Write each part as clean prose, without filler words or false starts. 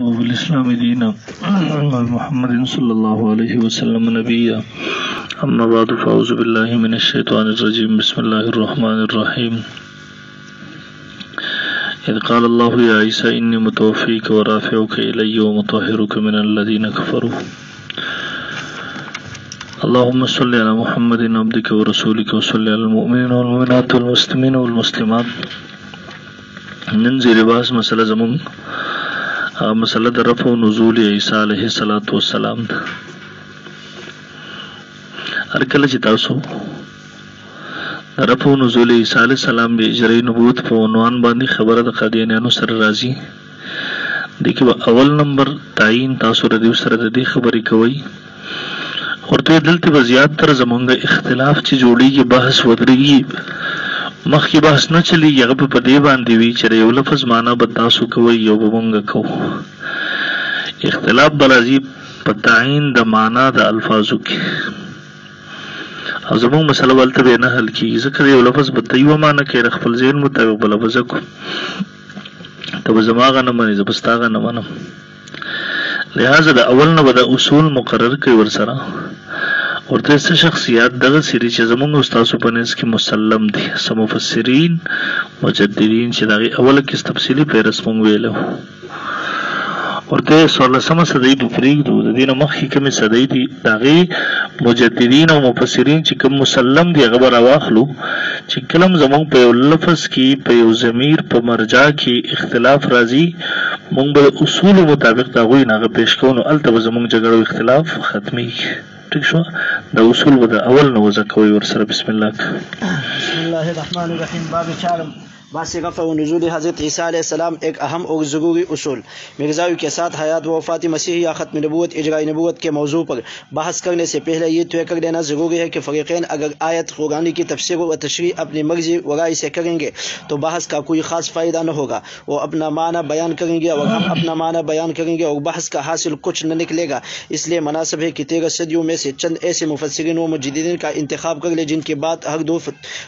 وبالإسلام دينا ومحمد صلى الله عليه وسلم نبيا. أما بعد فأعوذ بالله من الشيطان الرجيم. بسم الله الرحمن الرحيم. إذ قال الله يا عيسى إني متوفيك ورافعك إلي ومطهرك من الذين كفروا. اللهم صل على محمد عبدك ورسولك وصل على المؤمنين والمؤمنات والمسلمين والمسلمات. ننزل باس مسألة زمون مسألة رفع نزول عیسی علیہ السلام. ارکل چی تاسو رفع نزول عیسی علیہ السلام بی اجرائی نبوت پا عنوان باندی خبر دا قادیانیانو سر رازی دیکھ با اول نمبر تعین تاسو ردیو سر دی خبری کوئی اور تو دلتی با زیاد تر زمانگا اختلاف چی جوڑی کی بحث ودرگی مخ کی بحث نہ چلی گی اگر پا دی باندی وی چرے یو لفظ مانا بتاسو کوئی یو بمونگا کو اختلاف برازی پا تعین دا مانا دا الفاظو کی زمون مسئلہ والتا بے نہ حل کی ذکر یو لفظ بتایو مانا کہ رخفل زین مطابق بلفظ کو تب زماغا نمانی زبستاغا نمانم لہذا دا اول نبدا اصول مقرر کئی ورسرا اور تیسے شخصیات دغه سری چې زمونږ استاسو په نس کې مسلم دي سمفسرین مجددین چې دغه اوله کې تفصیلی پیرس مونږ ویلو اور ته 16 صدی د فریق د دینه مخکې کوم صدی دي دغه مجددین او مفسرین چې کوم مسلم دي هغه راواخلو چې کلم زمونږ په لفظ کې په یو ضمیر په مرجع کې اختلاف راځي مونږ به اصول مطابق دا غوي نه پیش کوو الته زمونږ جګړو اختلاف ختمي ٹھیک شو دا اصول ودا اول نو زکوي ورسره بسم الله الرحمن الرحیم. باب چارم باس رفع و نزول حضرت عیسیٰ علیہ السلام ایک اہم اور ضروری اصول مرزاوی کے ساتھ حیات و وفات مسیح یا ختم نبوت اجراء نبوت کے موضوع پر بحث کرنے سے پہلے یہ طے کر دینا ضروری ہے کہ فریقین اگر آیت قرآنی کی تفسیر و تشریح اپنی مرضی و رائے سے کریں گے تو بحث کا کوئی خاص فائدہ نہ ہوگا. وہ اپنا معنی بیان کریں گے اور ہم اپنا معنی بیان کریں گے اور بحث کا حاصل کچھ نہ نکلے گا. اس لیے مناسب ہے کہ 13 صدیوں میں سے چند ایسے مفسرین و مجددین کا انتخاب کر لے جن کی بات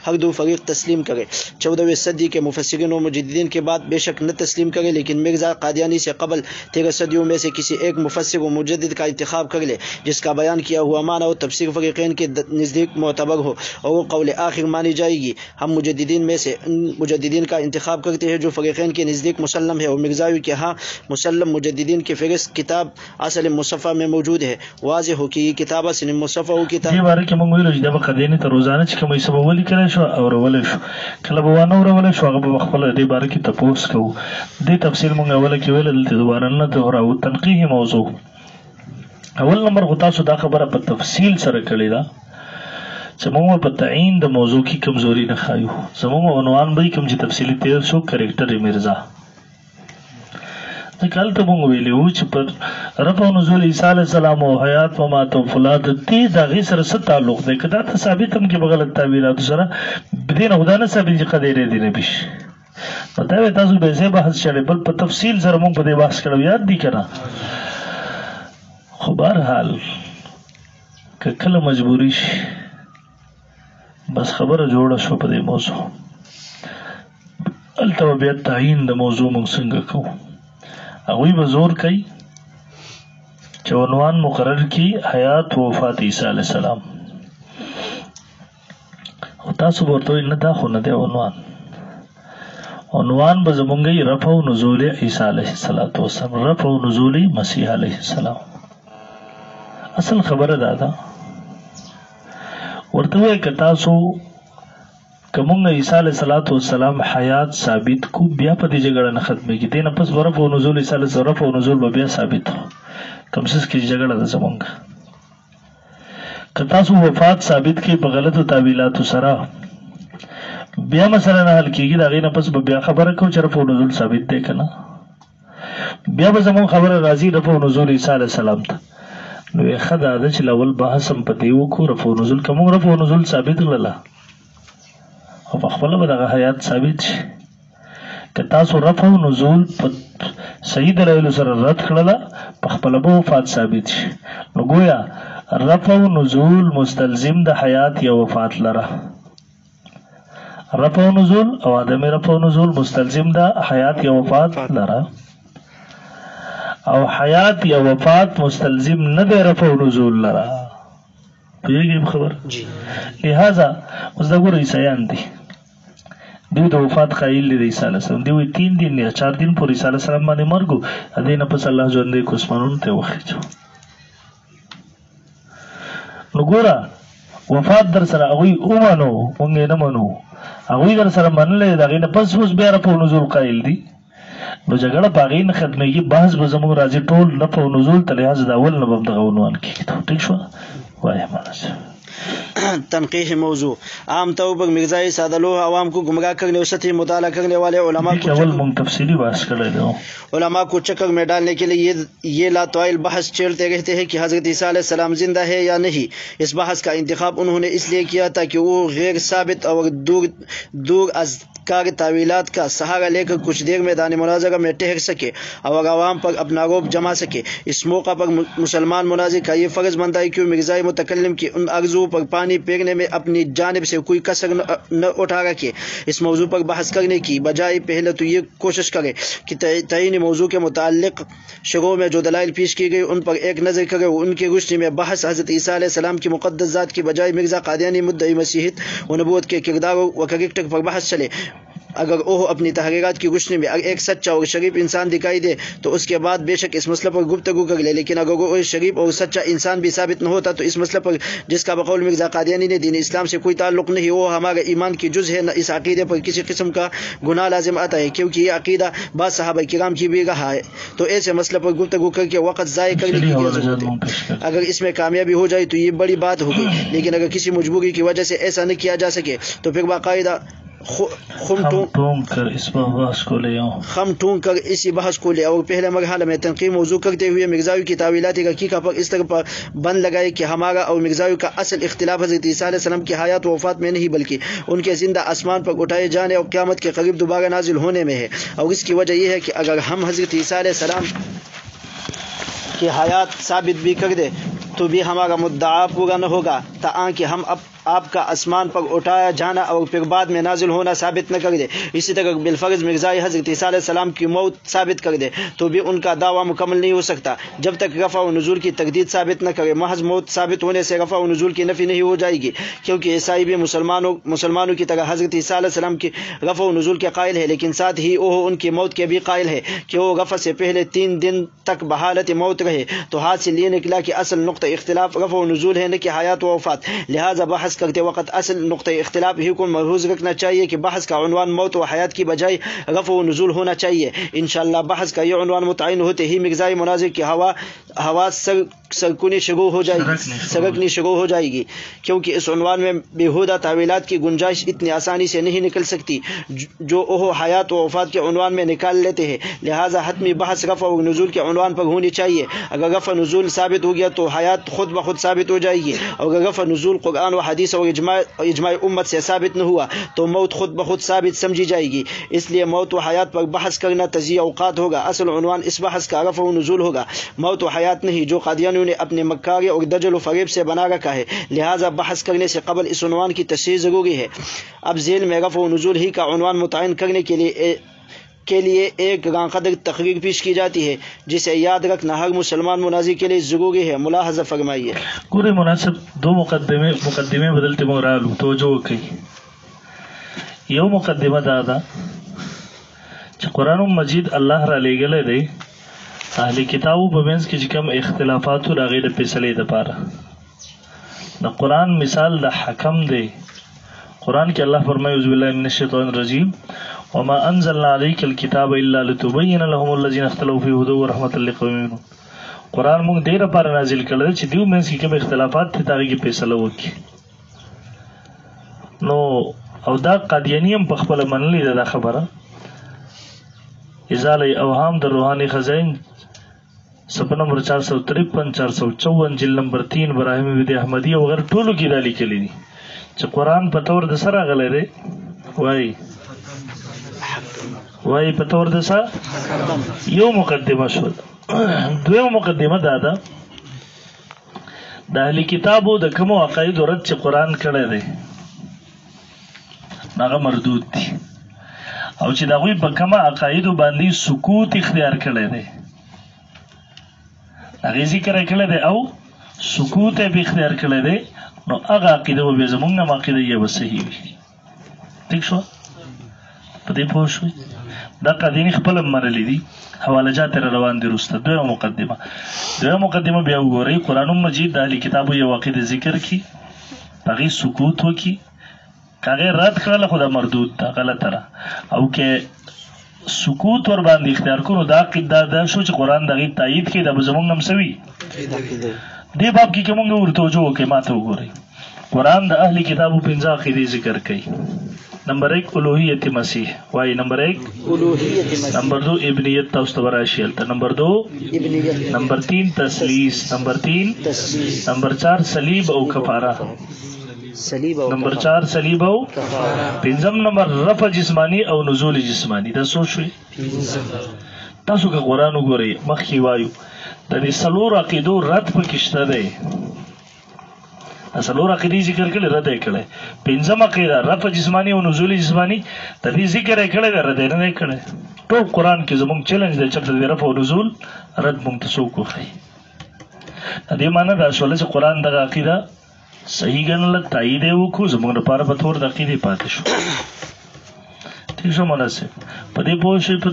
ہر دو فریق تسلیم کرے. 14ویں صدی کے مفسرین و مجددین کے بعد بے شک نہ تسلیم کرے لیکن مرزا قادیانی سے قبل 13 صدیوں میں سے کسی ایک مفسر و مجدد کا انتخاب کر لے جس کا بیان کیا ہوا معنی و تفسیر فریقین کے نزدیک معتبر ہو اور وہ قول آخر مانی جائے گی. ہم مجددین میں سے مجددین کا انتخاب کرتے ہیں جو فریقین کے نزدیک مسلم ہے اور مرزاوی کے ہاں مسلم مجددین کی فہرست کتاب اصل مصفہ میں موجود ہے. واضح ہو کہ یہ کتاب اصل مصفہ و کتاب دی بارے کې موږ ویلو چې د قادیانی ته روزانه چې کومې سبب ولي کړی شو او ولې شو کله به وانه ورولې شو هغه خپل دې بارے کې تپوس کوو. دې تفصیل موږ اوله کې ویل دلته دوباره نه دهراو تنقیحي موضوع اول نمبر غو تاسو دا خبره په تفصیل سره کړې ده چې موږ په تعین د موضوع کې کمزوري نه خایو. زموږ عنوان به کوم چې تفصیلی تیر شو کریکټر مرزا کل ته موږ ویلو چې پر رفع نزول عیسی علیہ السلام او حیات و مات و فلاد دې دغه سره څه تعلق دی کدا ته ثابت هم کې بغلط تعبیرات سره بدین خدا نه ثابت چې قدرې دي نه بش پتہ وي تاسو به زه بحث چلے بل په تفصیل سره موږ په دې بحث کړو یاد دي کنه. خو بهرحال کله مجبوری شي بس خبره جوړه شو په دې موضوع الته بیا تعین د موضوع موږ څنګه کوو اغوی بزور کئی چه عنوان مقرر کی حیات و وفات عیسی علیہ السلام و تاسو بورتوی ندا خو نده عنوان بزمونگی رفع و نزول عیسی علیہ السلام رفع و نزول مسیح علیہ السلام. اصل خبر دادا ورتوی که تاسو کمونگ عیسی علیہ السلام حیات ثابت کو بیا پا دی جگڑا نختمی کی دینا پس رفع و نزول عیسی علیہ السلام رفع و نزول بیا ثابت ہو کم سس کی جگڑا دا زمونگا کتاسو وفات ثابت کی بغلط و تعبیلات و سرا بیا مسئلہ نہ حل کی گی دا غینا پس بیا خبر کو چا رفع و نزول ثابت دے کنا بیا بزمون خبر راضی رفع و نزول عیسی علیہ السلام تا نوی خد آده چل اول بحثم پتیو کو رفع و نزول کمون رفع و نزول ثابت للا او پخپله به دغه حیات ثابت شي که تاسو رفع و نزول په صحیح دلایلو سره رد کړله پخپله به وفات ثابت شي. نو گویا رفع و نزول مستلزم د حیات یا وفات لره رفع و نزول او عدم رفع و نزول مستلزم د حیات یا وفات لره او حیات یا وفات مستلزم نه دی رفع و نزول لرا. پوهیږئ خبر؟ جی. لہذا اوس دا ګوره عیسایان دي، دوی د وفات قایل دي د عیسی علیه السلام. دوی 3 دن یا 4 دن پورې عیسی علیه السلام باندې مرګ و، هغې نه پس الله ژوندی کو اسمانونو ته وخېچو. نو ګوره وفات در سره هغوی ومنو، موږ یې نه منو، هغوی در سره منلی د هغې نه پس اوس بیا رفع و نزول قایل دي. نو جګړه په هغې نه ختمېږي، بحث به زموږ راځي ټول رفع و نزول ته، لحاظ د اول نه به هم دغه عنوان کېږي. ٹھیک شوه؟ وایه مناسب. تنقیح موضوع عام طور پر مرزائی سادہ لوگ عوام کو گمراہ کرنے اور سطحی مطالعہ کرنے والے علماء کو چکر میں ڈالنے کے لیے یہ لاتوائل بحث چھیڑتے رہتے ہیں کہ حضرت عیسیٰ علیہ السلام زندہ ہے یا نہیں. اس بحث کا انتخاب انہوں نے اس لیے کیا تھا کہ وہ غیر ثابت اور دور از کار تعویلات کا سہارا لے کر کچھ دیر میدان مناظرہ میں ٹھہر سکے اور عوام پر اپنا روب جما سکے. اس موقع پر مسلمان مناظر کا یہ فرض بنتا ہے کہ مرزائی متکلم کی ان آرزو پر پانی پھینکنے میں اپنی جانب سے کوئی کسر نہ اٹھا رکھے. اس موضوع پر بحث کرنے کی بجائے پہلے تو یہ کوشش کرے کہ تعینی موضوع کے متعلق شروع میں جو دلائل پیش کی گئی ان پر ایک نظر کرے. ان کی روشنی میں بحث حضرت عیسیٰ علیہ السلام کی مقدس ذات کی بجائے مرزا قادیانی مدعی مسیحیت و نبوت کے کردار و کریکٹر پر بحث چلے. اگر وہ اپنی تحریرات کی روشنی میں ایک سچا اور شریف انسان دکھائی دے تو اس کے بعد بے شک اس مسئلے پر گفتگو کر لے. لیکن اگر وہ شریف اور سچا انسان بھی ثابت نہ ہوتا تو اس مسئلے پر جس کا بقول مرزا قادیانی نے دین اسلام سے کوئی تعلق نہیں، وہ ہمارے ایمان کی جز ہے، نہ اس عقیدے پر کسی قسم کا گناہ لازم آتا ہے، کیونکہ یہ عقیدہ بعض صحابہ کرام کی بھی رہا ہے. تو ایسے مسئلے پر گفتگو کر کے وقت ضائع کرنے کی ضرورت ہے. اگر اس میں کامیابی ہو جائے تو یہ بڑی بات ہوگی، لیکن اگر کسی مجبوری کی وجہ سے ایسا نہ کیا جا سکے تو پھر باقاعدہ خم ٹونگ کر اسی بحث کو لے اور پہلے مرحلہ میں تنقید موضوع کرتے ہوئے مرزاوی کی تعویلاتی حقیقہ پر اس طرح پر بند لگائے کہ ہمارا اور مرزاوی کا اصل اختلاف حضرت عیسیٰ علیہ السلام کی حیات و وفات میں نہیں بلکہ ان کے زندہ آسمان پر اٹھائے جانے اور قیامت کے قریب دوبارہ نازل ہونے میں ہے. اور اس کی وجہ یہ ہے کہ اگر ہم حضرت عیسیٰ علیہ السلام کی حیات ثابت بھی کر دے تو بھی ہمارا مدعا پورا نہ ہوگا تاکہ ہم آپ کا آسمان پر اٹھایا جانا اور پھر بعد میں نازل ہونا ثابت نہ کر دے. اسی طرح بالفرض مرزائی حضرت عیسیٰ علیہ السلام کی موت ثابت کر دے تو بھی ان کا دعویٰ مکمل نہیں ہو سکتا جب تک رفع و نزول کی تجدید ثابت نہ کرے. محض موت ثابت ہونے سے رفع و نزول کی نفی نہیں ہو جائے گی، کیونکہ عیسائی بھی مسلمانوں کی طرح حضرت عیسیٰ علیہ السلام کی رفع و نزول کے قائل ہے، لیکن ساتھ ہی وہ ان کی موت کے بھی قائل ہے کہ وہ رفع سے پہلے 3 دن تک بحالت موت رہے. تو ہاتھ سے یہ نکلا کہ اصل نقطہ اختلاف رفع و نزول ہے نہ کہ حیات و وفات. لہذا بحث کرتے وقت اصل نقطہ اختلاف ہی کو محفوظ رکھنا چاہیے کہ بحث کا عنوان موت و حیات کی بجائے رفع و نزول ہونا چاہیے. انشاءاللہ بحث کا یہ عنوان متعین ہوتے ہی مرزائی مناظر کی ہوا سرکنی شروع ہو جائے گی، کیونکہ اس عنوان میں بیہودہ تعویلات کی گنجائش اتنی آسانی سے نہیں نکل سکتی جو وہ حیات و وفات کے عنوان میں نکال لیتے ہیں. لہذا حتمی بحث رفع و نزول کے عنوان پر ہونی چاہیے. اگر رفع نزول ثابت ہو گیا تو حیات خود بخود ثابت ہو جائے گی، اور اگر رفع نزول قرآن و حدیث اور اجماع امت سے ثابت نہ ہوا تو موت خود بخود ثابت سمجھی جائے گی. اس لیے موت و حیات پر بحث کرنا تضییع اوقات ہوگا. اصل عنوان اس بحث کا رفع و نزول ہوگا، موت و حیات نہیں، جو قادیانیوں نے اپنے مکاری اور دجل و فریب سے بنا رکھا ہے. لہذا بحث کرنے سے قبل اس عنوان کی تشریح ضروری ہے. اب ذیل میں رفع و نزول ہی کا عنوان متعین کرنے کے لیے ایک قدر تقریر پیش کی جاتی ہے جسے یاد رکھنا ہر مسلمان مناظر کے لیے ضروری ہے. ملاحظہ فرمائیے. پورے مناسب دو مقدمے بدلتے مورالو توجہ کی. یو مقدمه دادا چې قرآن مجید الله را لېږلی دی اهل کتابو په منځ کې چې کوم اختلافاتو د هغې د فیصلې دپاره د قرآن مثال د حکم دی. قرآن کې الله فرمایي اعوذ بالله من الشیطان الرجیم وما انزلنا عليك الكتاب الا لتبين لهم الذين اختلفوا فيه هدى ورحمة لقوم يؤمنون. قرآن موږ دې لپاره نازل کړی چې دیو منځ کې کوم اختلافات دي د هغې کې فیصله وکړي. نو او دا قادیانی هم په خپله منلې ده دا خبره. ازاله اوهام د روحانی خزائن صفحه نمبر 453 454 جلد نمبر 3 براهیم ود احمدی او غیر ټولو کې دا لیکلي دي چې قرآن په تور د سره غلی دی. وای په تور د سره یو مقدمه شو. دویم مقدمه دا ده د اهل کتابو د کومو عقایدو رد چې قرآن کړی دی هغه مردود دي، او چې د هغوی په کومه عقایدو باندې سکوت اختیار کړی دی هغه ذکر کړی دی او سکوت یې په اختیار کړی دی، نو هغه عقیده به زمونږ نه عقیده یې به صحیح وي. ٹھیک شو؟ په دې پوه شوئ؟ دا قادیني خپل منلي دي، حواله جات روان دي. وروسته دویمه مقدمه بیا وګورئ. قرآن مجید د اهل کتابو یو عقیده ذکر کړي، هغې سکوت وکړي، که هغې رد کړله خو دا مردود ده، غلطه ده. او که سکوت ور باندې اختیار کړو دا شو چې قرآن د هغې تایید کوي، دا به زمونږ نه هم څه وي. دې باب کې که مونږ ورتوجه وکړئ ما ته وګورئ. قرآن د اهل کتابو 5 عقیدې ذکر کوي. نمبر 1 الوهیت مسیح وای، نمبر 1 الوهیت مسیح، نمبر 2 ابنیت تاسو ته راشي، نمبر 2 ابنیت، نمبر 3 تسلیث، نمبر 3 تسلیث، نمبر 4 صلیب او کفاره، نمبر 4 صلیب او کفاره، پنځم نمبر رفع جسمانی او نزول جسمانی. دا سوچ شوي تاسو که قرآن وګورئ مخکې وایو د دې څلور عقیدو رد پکې شته دی. څلور عقیدې ذکر کړي، رد یې کړی. پنځم عقیده رفع جسمانی او نزول جسمانی، د دې ذکر یې کړی دی، رد یې نه دی کړی. ټول قرآن کې زموږ چیلنج دی چېرته د رفع او نزول رد موږ ته څوک وښایي. د دې معنی دا شوله چې قرآن دغه عقیده صحیح ګڼله، تایید یې وکړو، زموږ لپاره په تور د عقیدې پاتې شو. ٹھیک شو مناسب؟ په دې پوه شئ. په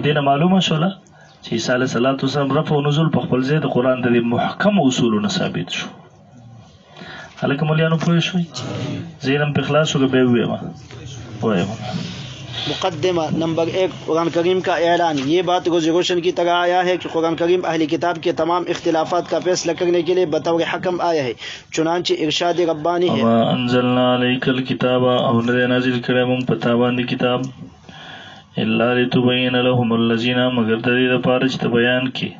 دې نه معلومه شوله چې عیسی علیه السلام رفع او نزول په خپل ځای د قرآن د دې محکم اصولو نه ثابت شو. هلکه مولیانو پوه شوئ؟ ذهنم پہ خلاص ہو گیا، بے ہوئے وایم. مقدمہ نمبر 1 قرآن کریم کا اعلان. یہ بات روز روشن کی طرح آیا ہے کہ قرآن کریم اہل کتاب کے تمام اختلافات کا فیصلہ کرنے کے لیے بطور حکم آیا ہے، چنانچہ ارشاد ربانی ہے وما انزلنا علیک الکتاب، او نه نازل کړی موږ په تا باندې کتاب الا لتبین لهم الذین، مگر د دې لپاره چې ته بیان کړي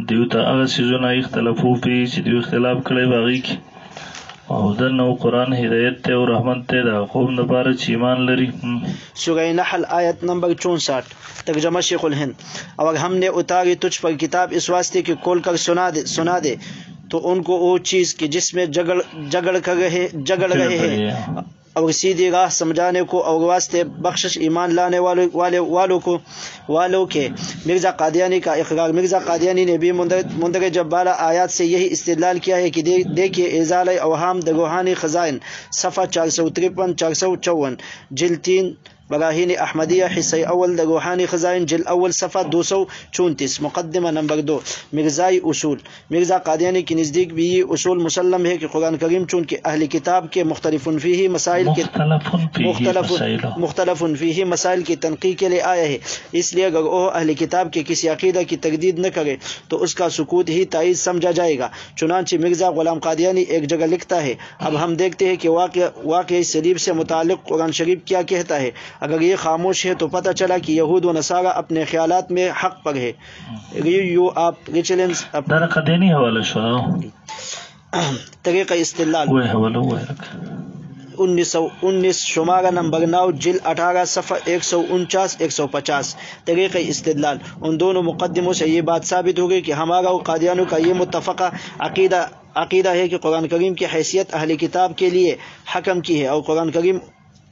دیو ته هغه څیزونه اختلافو پې چې دوی اختلاف کړی په هغې کې. او دن او قرآن ہدایت تے اور رحمت تے دا قوم دپاره چې ایمان لري. سورہ نحل آیت نمبر 64 ترجمہ شیخ الہند. اور ہم نے اتاری تجھ پر کتاب اس واسطے کہ کھول کر سنا دے تو ان کو وہ چیز کہ جس میں جگڑ رہے ہیں اور سیدھی راہ سمجھانے کو، اور واسطے بخشش ایمان لانے والوں کے. مرزا قادیانی کا اقرار. مرزا قادیانی نے بھی مندرجہ بالا آیات سے یہی استدلال کیا ہے کہ دیکھیے ازالہ اوہام د روحانی خزائن صفحہ 453 454، جلد 3 براہین احمدیہ حصہ اول د روحانی خزائن جلد اول صفحہ 234. مقدمہ نمبر 2 مرزائی اصول. مرزا قادیانی کے نزدیک بھی یہ اصول مسلم ہے کہ قرآن کریم چونکہ اہل کتاب کے مختلف فیہ مسائل کی تنقیح کے لیے آیا ہے، اس لیے اگر وہ اہل کتاب کے کسی عقیدہ کی تردید نہ کرے تو اس کا سکوت ہی تائید سمجھا جائے گا. چنانچہ مرزا غلام قادیانی ایک جگہ لکھتا ہے، اب ہم دیکھتے ہیں کہ واقعی صلیب سے متعلق قرآن شریف کیا کہتا ہے. اگر یہ خاموش ہے تو پتہ چلا کہ یہود و نصارہ اپنے خیالات میں حق پر ہے. طریقہ استدلال 19 شمارہ نمبر 9 جلد 18 صفحہ 149 150. طریقہ استدلال. ان دونوں مقدموں سے یہ بات ثابت ہو گئی کہ ہمارا اور قادیانوں کا یہ متفقہ عقیدہ ہے کہ قرآن کریم کی حیثیت اہل کتاب کے لیے حکم کی ہے، اور قرآن کریم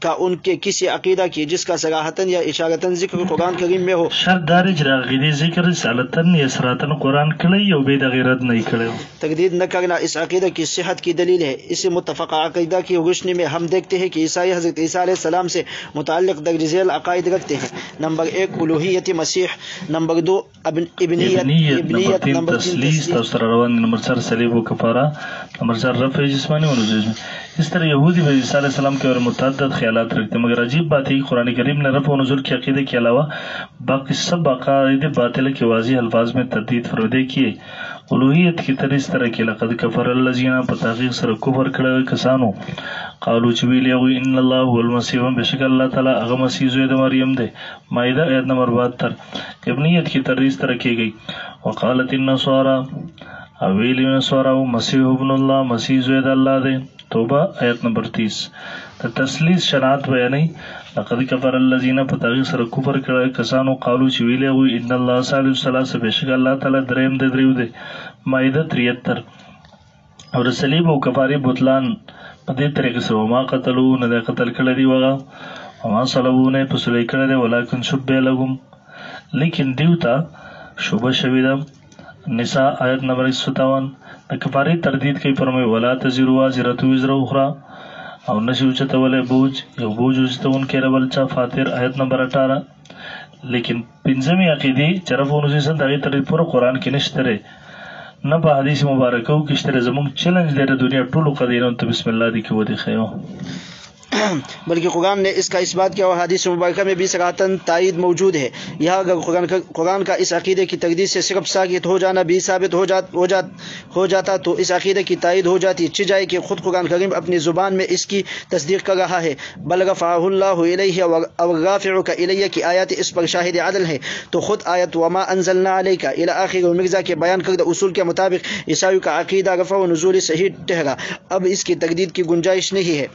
کا ان کے کسی عقیدہ کی جس کا صراحتاً یا اشارتاً ذکر قرآن کریم میں ہو. شرط دار اجرا عقیدے ذکر سالتاً یا صراحتاً قرآن کړی او بے غیرت نہیں کړی. تردید نہ کرنا اس عقیدہ کی صحت کی دلیل ہے. اس متفقہ عقیدہ کی روشنی میں ہم دیکھتے ہیں کہ عیسائی حضرت عیسیٰ علیہ السلام سے متعلق درج ذیل عقائد رکھتے ہیں. نمبر 1 الوہیت مسیح، نمبر 2 ابنیت، نمبر 3 تسلیث، نمبر 4 صلیب و کفارہ، نمبر 4 رفع جسمانی و نزول. اس طرح یہودی بھی عیسیٰ علیہ السلام کے اور متعدد خیالات رکھتے ہیں، مگر عجیب بات ہے قرآن کریم نے رفع و نزول کے عقیدے کے علاوہ باقی سب عقائد باطلہ کے واضح الفاظ میں تردید فرودے کیے. الوہیت کی طرح اس طرح کی لقد کفر الذین پتاخیق سر کفر کړه کسانو قالو چې ویلي هغوی ان الله هو المسیح، بشک الله تعالی هغه مسیح زوی د مریم دی. مائدہ آیت نمبر 72. ابنیت کی طرح اس طرح کی گئی. وقالت النصارى اویلی نصارى مسیح ابن اللہ، مسیح زوی د اللہ دی. توبہ آیت نمبر 30. تسلیث شناعت بیانی. لقد کفر الذین پتاغی سر کفر کړه کسانو قالو چې ویلي هغوی ان الله ثالث ثلاثه، بشک الله تعالی دریم د دریو دی. مائدہ 73. اور صلیب او کفاری بطلان په دې طریقې سره وما قتلوا نه قتل کړی دی وغه وما صلبوا نه پسلی کړی دی ولکن شبه لهم، لیکن دیو ته شوبه شوی ده نساء آیت نمبر 57 د کفاری تردید کوي، فرمایي ولا تزر وازره وزر اخرى او نشي اوچتولی بوج یو بوج اوچتون کې ربل چا. فاتر آیت نمبر 18. لیکن پنځمې عقیدې چې رفع و نزول د هغې تردید پوره قرآن کې نشته دی، نه په حدیث مبارکو کې شته دی. زموږ چیلنج دی د دنیا ټولو قدیرانو ته بسم الله دی کې ودیخیو. بلکہ قرآن نے اس کا اس بات کیا اور حدیث مبارکہ میں بھی صراحتاً تائید موجود ہے. یہاں اگر قرآن کا اس عقیدے کی تقدیر سے صرف ساکت ہو جانا بھی ثابت ہو جاتا تو اس عقیدے کی تائید ہو جاتی. چھ جائے کہ خود قرآن کریم اپنی زبان میں اس کی تصدیق کر رہا ہے. بل رفعہ اللہ الیہ اور رافعک الیہ کی آیات اس پر شاہد عدل ہے، تو خود آیت وما انزلنا علیک الی آخر مرزا کے بیان کردہ اصول کے مطابق عیسائیوں کا عقیدہ رفع و نزول صحیح ٹھہرا. اب اس کی تقدید کی گنجائش نہیں ہے.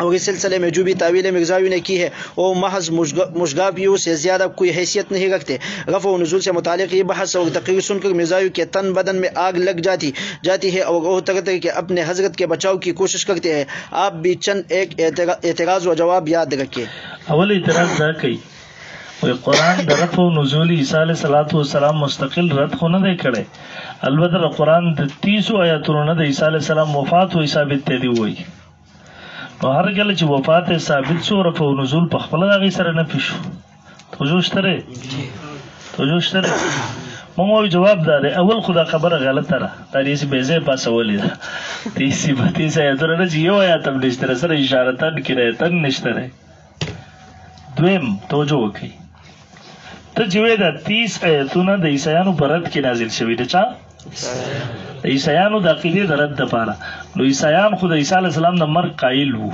اور اس سلسلے میں جو بھی تعویل مرزاوی نے کی ہے وہ محض مشغابیوں سے زیادہ کوئی حیثیت نہیں رکھتے. رفع و نزول سے متعلق یہ بحث اور تقریر سن کر مرزاوی کے تن بدن میں آگ لگ جاتی ہے اور وہ طرح طرح کے اپنے حضرت کے بچاؤ کی کوشش کرتے ہیں. آپ بھی چند ایک اعتراض و جواب یاد رکھیں. اول اعتراض دا کوي وی قرآن د رفع و نزول عیسی علیه السلام مستقل رد خو نه دی کړی، البته د قرآن د 30 آیاتونو نه د عیسی علیه السلام وفات و ثابت دی وایي. نو هر کله چې وفات ثابت شو رفع و نزول په خپل هغې سره نه پیښ شو. توجه شته دی. مونږ وایو جواب دا دی، اول خو دا خبره غلطه ده، دا داسې بې ځایه پاسولې ده. داسې آیاتونه نه چې یو آیات هم نشته دی، سره اشارتن کنایتن نشته دی. دویم توجه وکړئ، ته چې وایې دا 30 آیتونه د عیسیانو په رد کې نازل شوي. د چا؟ د عیسیانو د عقیدې د رد دپاره. نو عیسیان خو د عیسی علیه السلام د مرګ قایل وو،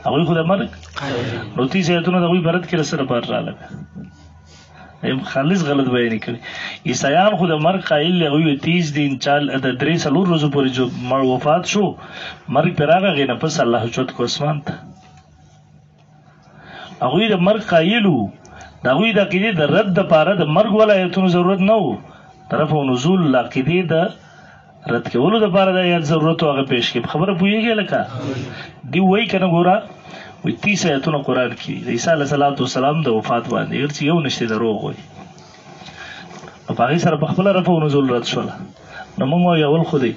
هغوی خو د مرګ نو 30 آیتونه د هغوی په رد کې د څه لپاره راغله؟ خالص غلط بیانې کړي. عیسیان خو د مرګ قایل دي، هغوی 30 دن د 3-4 ورځو پورې وفات شو، مرګ پرې راغی، هغې نه پس الله چوت کو اسمان ته. هغوی د مرګ قایل وو، د هغوی د عقیدې د رد دپاره د مرګ والا آیتونو ضرورت نه وو. طرف و نزول عقیدې د رد کولو دپاره د آیات ضرورت و هغه پیش کړي. خبره پوهېږې لکه دی وایي که نه ګوره وایي 30 آیتونه قرآن کې د عیسی علیه السلام د وفات باندې، اگر چې یو نشته دروغ وایي، نو په هغې سره په خپله رفع و نزول رد شوله. نو موږ وایو اول خو دی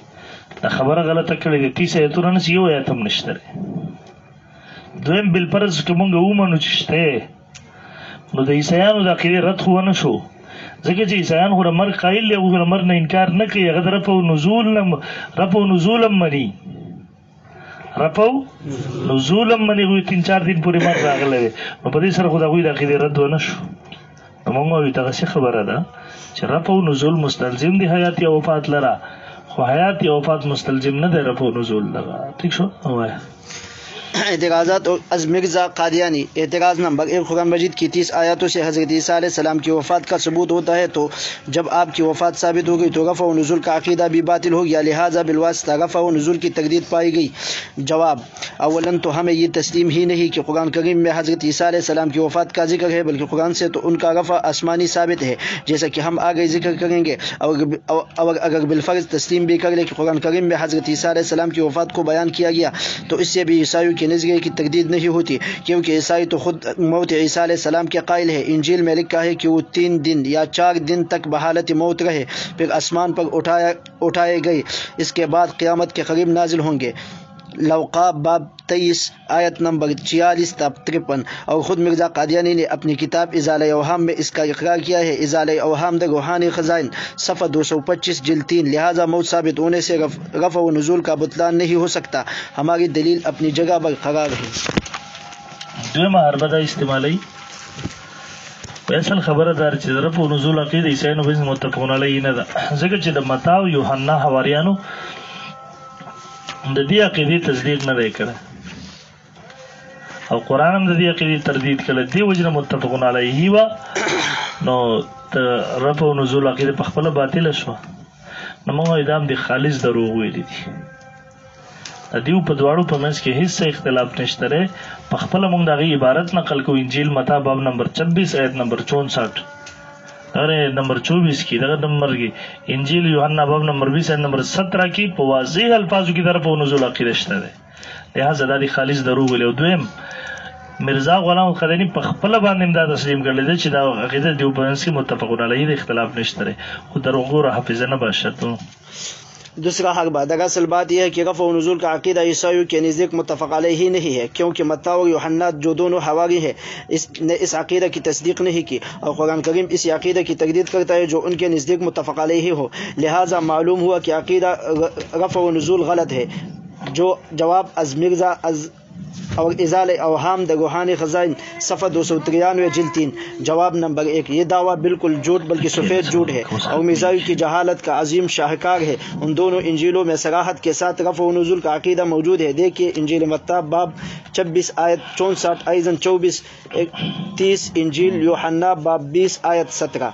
دا خبره غلطه کړې دی، 30 آیتونه نه چې یو آیت هم نشته دی. دویم بالفرض که موږ ومنو چې شته، نو د عیسیانو د عقیدې رد خو ونه شو، ځکه چې عیسیان خو د مرګ قایل دي، هغوی د مرګ نه انکار نه کوي، هغه د رفع و نزول هم مني، رفع و نزول هم مني. هغوی 3-4 دن پورې مرګ راغلی دی، نو په دې سره خو د هغوی د عقیدې رد ونه شو. نو موږ وایو دغسې خبره ده چې رفع و نزول مستلزم دی حیات یا وفات لره، خو حیات یا وفات مستلزم نه دی رفع و نزول لره. ٹھیک شو؟ وایه اعتراضات اور از مرزا قادیانی. اعتراض نمبر 1، قرآن مجید کی 30 آیاتوں سے حضرت عیسیٰ علیہ السلام کی وفات کا ثبوت ہوتا ہے، تو جب آپ کی وفات ثابت ہو گئی تو رفع و نزول کا عقیدہ بھی باطل ہو گیا، لہٰذا بالواسطہ رفع و نزول کی تردید پائی گئی. جواب: اولاً تو ہمیں یہ تسلیم ہی نہیں کہ قرآن کریم میں حضرت عیسیٰ علیہ السلام کی وفات کا ذکر ہے، بلکہ قرآن سے تو ان کا رفع آسمانی ثابت ہے، جیسا کہ ہم آگے ذکر کریں گے. اور اگر بالفرض تسلیم بھی کر لیں کہ قرآن کریم میں حضرت عیسیٰ علیہ السلام کی وفات کو بیان کیا گیا، تو اس سے بھی عیسائیوں کے نظریے کی تردید نہیں ہوتی، کیونکہ عیسائی تو خود موت عیسیٰ علیہ السلام کے قائل ہے. انجیل میں لکھا ہے کہ وہ 3 دن یا 4 دن تک بحالت موت رہے، پھر آسمان پر اٹھائے گئے، اس کے بعد قیامت کے قریب نازل ہوں گے. لوقا باب 23 آیت نمبر 44 تا 53. اور خود مرزا قادیانی نے اپنی کتاب ازالہ اوہام میں اس کا اقرار کیا ہے. ازالہ اوہام د روحانی خزائن صفحہ 225 جلد 3. لہذا موت ثابت ہونے سے رفع و نزول کا بطلان نہیں ہو سکتا. ہماری دلیل اپنی جگہ برقرار ہے. دویمه حربه دا استعمالی اصل خبره دار چې رفع و نزول عقیده عیسیانو بس متفقون علیه نه ده، ځکه چې د متی او یوحنا حواریانو د دې عقیدې تصدیق نه دی کړی، او قرآن هم د دې عقیدې تردید کړی، دې وجې نه متفقون علیه وه، نو د رفع و نزول عقیده په خپله باطله شوه. نو موږ وایو دا هم د خالص دروغ ویلي دي. د دیو په دواړو په منځ کې هیڅ اختلاف نشته دی. په خپله موږ د هغې عبارت نقل کوو. انجیل متی باب نمبر 26 آیت نمبر 64 دغه نمبر 24 کې دغه نمبر کې انجیل یوحنا باب نمبر 20 آیت نمبر 17 کې په واضح الفاظو کې د رفع و نزول عقیده شته دی. لہذا دا د خالص دروغ ویلي. او دویم مرزا غلام قادیانی په خپل باندې امداد تسلیم کړل دي چې دا عقیده دیوبند کې متفقون علیه د اختلاف نشته خو دروغو را حافظه نه باشد. دوسرا حق بعد اصل بات یہ ہے کہ رفع و نزول کا عقیدہ عیسائیوں کے نزدیک متفق علیہ ہی نہیں ہے، کیونکہ متی اور یوحنا جو دونوں حواری ہیں نے اس عقیدہ کی تصدیق نہیں کی، اور قرآن کریم اس عقیدہ کی تردید کرتا ہے جو ان کے نزدیک متفق علیہ ہو، لہٰذا معلوم ہوا کہ عقیدہ رفع و نزول غلط ہے. جو جواب از مرزا از اور ازال اوہام د روحانی خزائن صفحہ 293 جلد 3. جواب نمبر 1، یہ دعویٰ بالکل جھوٹ بلکہ سفید جھوٹ ہے اور مرزاوی کی جہالت کا عظیم شاہکار ہے. ان دونوں انجیلوں میں صراحت کے ساتھ رفع و نزول کا عقیدہ موجود ہے. دیکھیے انجیل متی باب 26 آیت 64، ایضاً 24:30، انجیل یوحنا باب 20 آیت 17.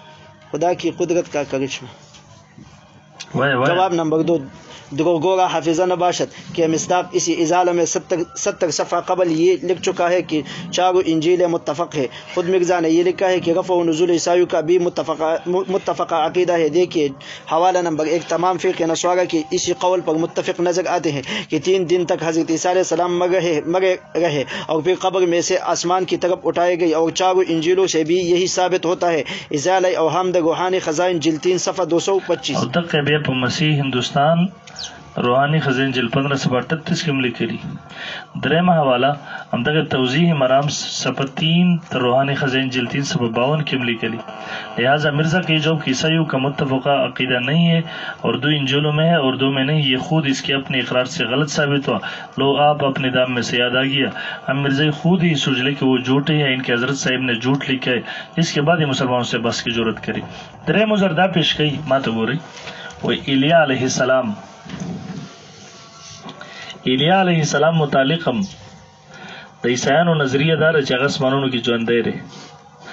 خدا کی قدرت کا کرشمہ. جواب نمبر 2، دروگورا حافظہ نباشد کہ مصداق اسی ازالہ میں 70 صفحہ قبل یہ لکھ چکا ہے کہ چاروں انجیل متفق ہے. خود مرزا نے یہ لکھا ہے کہ رفع و نزول عیسائیوں کا بھی متفقہ عقیدہ ہے. دیکھیے حوالہ نمبر 1. تمام فرقے نصارہ کے اسی قول پر متفق نظر آتے ہیں کہ 3 دن تک حضرت عیسیٰ علیہ السلام مرے رہے اور پھر قبر میں سے آسمان کی طرف اٹھائے گئے، اور چاروں انجیلوں سے بھی یہی ثابت ہوتا ہے. ازالہ اوہام د روحانی خزائن جلد 3 صفحہ 225. مسیح ہندوستان روحانی خزین جلد 15 صفحہ 38 کې ملکلی. درېمه حواله همدغه توضیح مرام صفحہ 3 روحانی خزین جلد 3 صفحہ 52 کې ملکلی. لہذا مرزا کی جو عیسائیوں کا متفقہ عقیدہ نہیں ہے اور 2 انجیلوں میں ہے اور 2 میں نہیں، یہ خود اس کے اپنے اقرار سے غلط ثابت ہوا. لو آپ اپنے دام میں سے یاد آ گیا، ہم مرزا خود ہی سوچ لے کہ وہ جھوٹے ہیں، ان کے حضرت صاحب نے جھوٹ لکھا ہے، اس کے بعد یہ مسلمانوں سے بس کی ضرورت کری. درېمه زردا پیش کئی ماته ګورئ، وہ ایلیا علیہ السلام علیہ السلام متعلق هم د عیسایانو نظریه دار چې هغه اسمانونو کې ژوندی دی.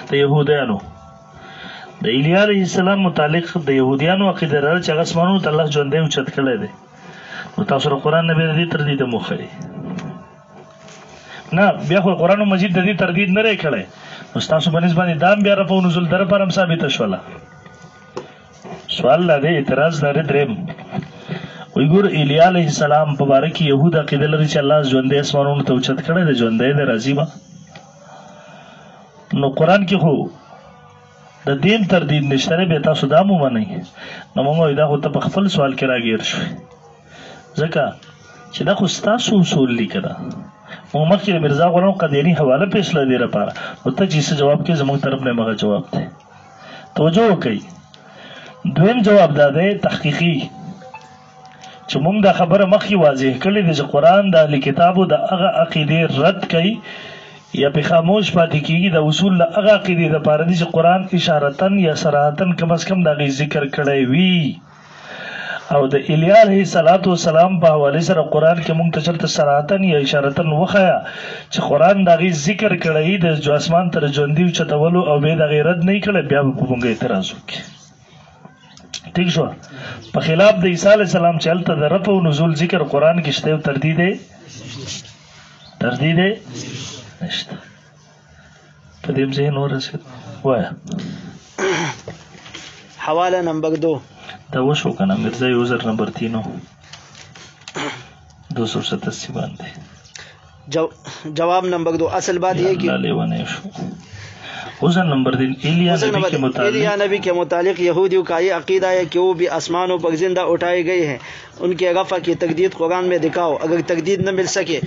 د یهودیانو د ایلیا علیہ السلام متعلق د یهودیانو عقیده دار چې هغه اسمانونو ته الله ژوندی اوچت کړی دی. نو تاسو سره قرآن نه به د دې تردید موخري نه، بیا خو قرآن مجید د دې تردید نه لري کړی، نو تاسو باندې باندې دام بیا رفع و نزول در پر هم ثابت شوله. سوال لري، اعتراض لري. دریم ویګور ایلیا علیہ السلام په باره کې یهود عقیده لري چې الله ژوندی اسمانونو ته اوچت کړی دی، ژوندی دی، راځي به. نو قرآن کې خو د دین تردید نشته دی، بیا تاسو دا مو منئ. نو موږ وایو دا خو ته په خپل سوال کې راګیر شوې، ځکه چې دا خو ستاسو اصول لیکه ده. موږ مخکې د مرزا غلام قادیانی حواله پیش کړه دې لپاره، نو ته چې څه جواب کې زموږ طرف نه هغه جواب دی. توجه وکړئ. دویم جواب دا دی تحقیقي، چې موږ دا خبره مخکې واضح کړې ده چې قرآن د اهل کتابو د هغه عقیدې رد کوي یا په خاموش پاتې کېږي. د اصول له هغه عقیدې دپاره دي چې قرآن اشارتن یا صراحتن کم از کم د هغې ذکر کړی وي. او د ایلیا علیه السلام په حوالې سره قرآن کې موږ ته چېرته صراحتن یا اشارتن وښیه چې قرآن د هغې ذکر کړی د جو اسمان ته د ژوندي اوچتولو او بیا د هغې رد نه یې کړی، بیا به په موږ اعتراض وکړي. ٹھیک شو. په خلاف د عیسی علیہ السلام چې هلته د رفع و نزول ذکر قرآن کې شته، تردید نشته. په دې ذهن ورسېد. وایه حوالہ نمبر 2. دا وشو که نه مرزا یوزر نمبر 3 287 باندې. جواب نمبر 2. اصل بات یہ کہ لیوانه شو. حسن نمبر 3 ایلیا نبی کے متعلق یہودیوں کا یہ عقیدہ ہے کہ وہ بھی آسمانوں پر زندہ اٹھائے گئے ہیں. ان کے رفع کی تردید قرآن میں دکھاؤ. اگر تردید نہ مل سکے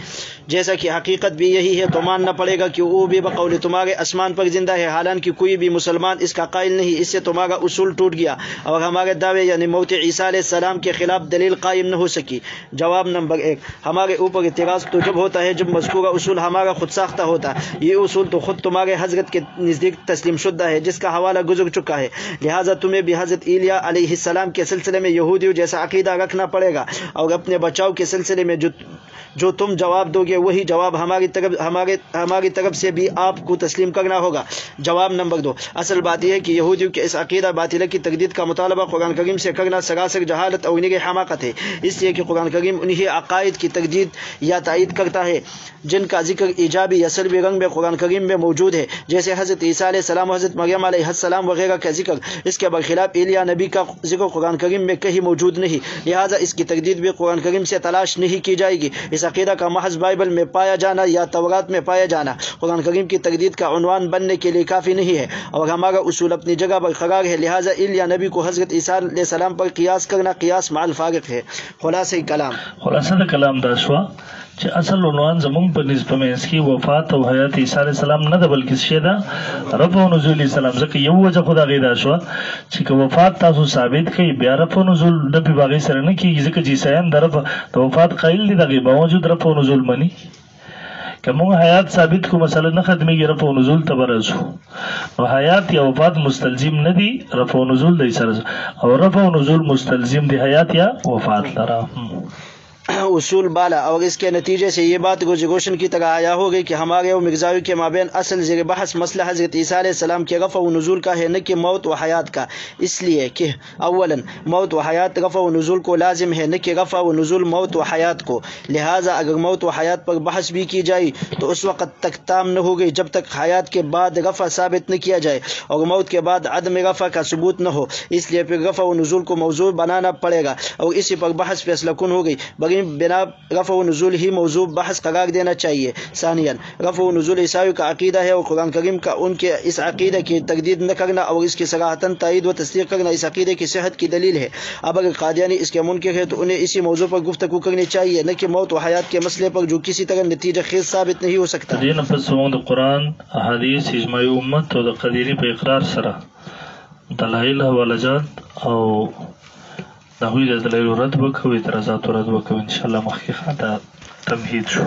جیسا کہ حقیقت بھی یہی ہے تو ماننا پڑے گا کہ وہ بھی بقول تمہارے آسمان پر زندہ ہے، حالانکہ کوئی بھی مسلمان اس کا قائل نہیں. اس سے تمہارا اصول ٹوٹ گیا اور ہمارے دعوے یعنی موت عیسیٰ علیہ السلام کے خلاف دلیل قائم نہ ہو سکی. جواب نمبر 1. ہمارے اوپر اعتراض تو جب ہوتا ہے جب مذکورہ اصول ہمارا خود ساختہ ہوتا ہے. یہ اصول تو خود تمہارے حضرت کے نزدیک تسلیم شدہ ہے جس کا حوالہ گزر چکا ہے، لہٰذا تمہیں بھی حضرت ایلیا علیہ السلام کے سلسلے میں یہودیوں جیسا عقیدہ رکھنا پڑے گا، اور اپنے بچاؤ کے سلسلے میں جو تم جواب دو گے وہی جواب ہماری طرف سے بھی آپ کو تسلیم کرنا ہوگا. جواب نمبر 2. اصل بات یہ ہے کہ یہودیوں کے اس عقیدہ باطلہ کی تردید کا مطالبہ قرآن کریم سے کرنا سراسر جہالت اور نگہ حماقت ہے، اس لیے کہ قرآن کریم انہی عقائد کی تردید یا تائید کرتا ہے جن کا ذکر ایجابی یا سلبی رنگ میں قرآن کریم میں موجود ہے، جیسے حضرت عیسیٰ علیہ السلام، حضرت مریم علیہ السلام وغیرہ کا ذکر. اس کے برخلاف ایلیا نبی کا ذکر قرآن کریم میں کہیں موجود نہیں، لہٰذا اس کی تردید بھی قرآن کریم سے تلاش نہیں کی جائے گی. اس اس عقیدہ کا محض بائبل میں پایا جانا یا تورات میں پایا جانا قرآن کریم کی تجدید کا عنوان بننے کے لیے کافی نہیں ہے، اور ہمارا اصول اپنی جگہ برقرار ہے، لہٰذا یا نبی کو حضرت عیسیٰ علیہ السلام پر قیاس کرنا قیاس مع الفارق ہے۔ خلاصہ کلام دا شوا چې اصل عنوان زمونږ په نسبت منځ کې وفات او حیات عیسی علیه السلام نه ده، بلکې څه ده رفع او نزول السلام. ځکه یو وجه خو د هغې دا شوه چې که وفات تاسو ثابت کړئ بیا رفع او نزول نه پې به هغې سره نه کېږي، ځکه چې عیسایان د وفات قایل دي، د هغې باوجود رفع او نزول مني. که مونږ حیات ثابت کو مسله نه ختمېږي، رفع او نزول ته به راځو. نو حیات یا وفات مستلزم نه دي رفع او نزول دی سره، او رفع او نزول مستلزم دی حیات یا وفات لرا. اصول بالا، اور اس کے نتیجے سے یہ بات روشن کی طرح آیا ہو گئی کہ ہمارے اور مرزاوی کے مابین اصل زیر بحث مسئلہ حضرت عیسیٰ علیہ السلام کے رفع و نزول کا ہے، نہ کہ موت و حیات کا، اس لیے کہ اولا موت و حیات رفع و نزول کو لازم ہے، نہ کہ رفع و نزول موت و حیات کو. لہٰذا اگر موت و حیات پر بحث بھی کی جائے تو اس وقت تک تام نہ ہو گئی جب تک حیات کے بعد رفع ثابت نہ کیا جائے اور موت کے بعد عدم رفع کا ثبوت نہ ہو. اس لیے پھر رفع و نزول کو موضوع بنانا پڑے گا اور اسی پر بحث فیصلہ کن ہو گئی. بنا رفع و نزول ہی موضوع بحث قرار دینا چاہیے. ثانیاً رفع و نزول عیسائیوں کا عقیدہ ہے اور قرآن کریم کا ان کے اس عقیدہ کی تجدید نہ کرنا اور اس کی صراحتاً تائید و تصدیق کرنا اس عقیدے کی صحت کی دلیل ہے. اب اگر قادیانی اس کے منکر ہے تو انہیں اسی موضوع پر گفتگو کرنی چاہیے، نہ کہ موت و حیات کے مسئلے پر جو کسی طرح نتیجہ خیز ثابت نہیں ہو سکتا. دین پس د قرآن احادیث اجماع امت او د قدیری په اقرار سره دلایل حواله جات او د هغوی د دلایلو رد وکوو، اعتراضات رد وکوو. انشاءالله مخکې دا تمهید شو.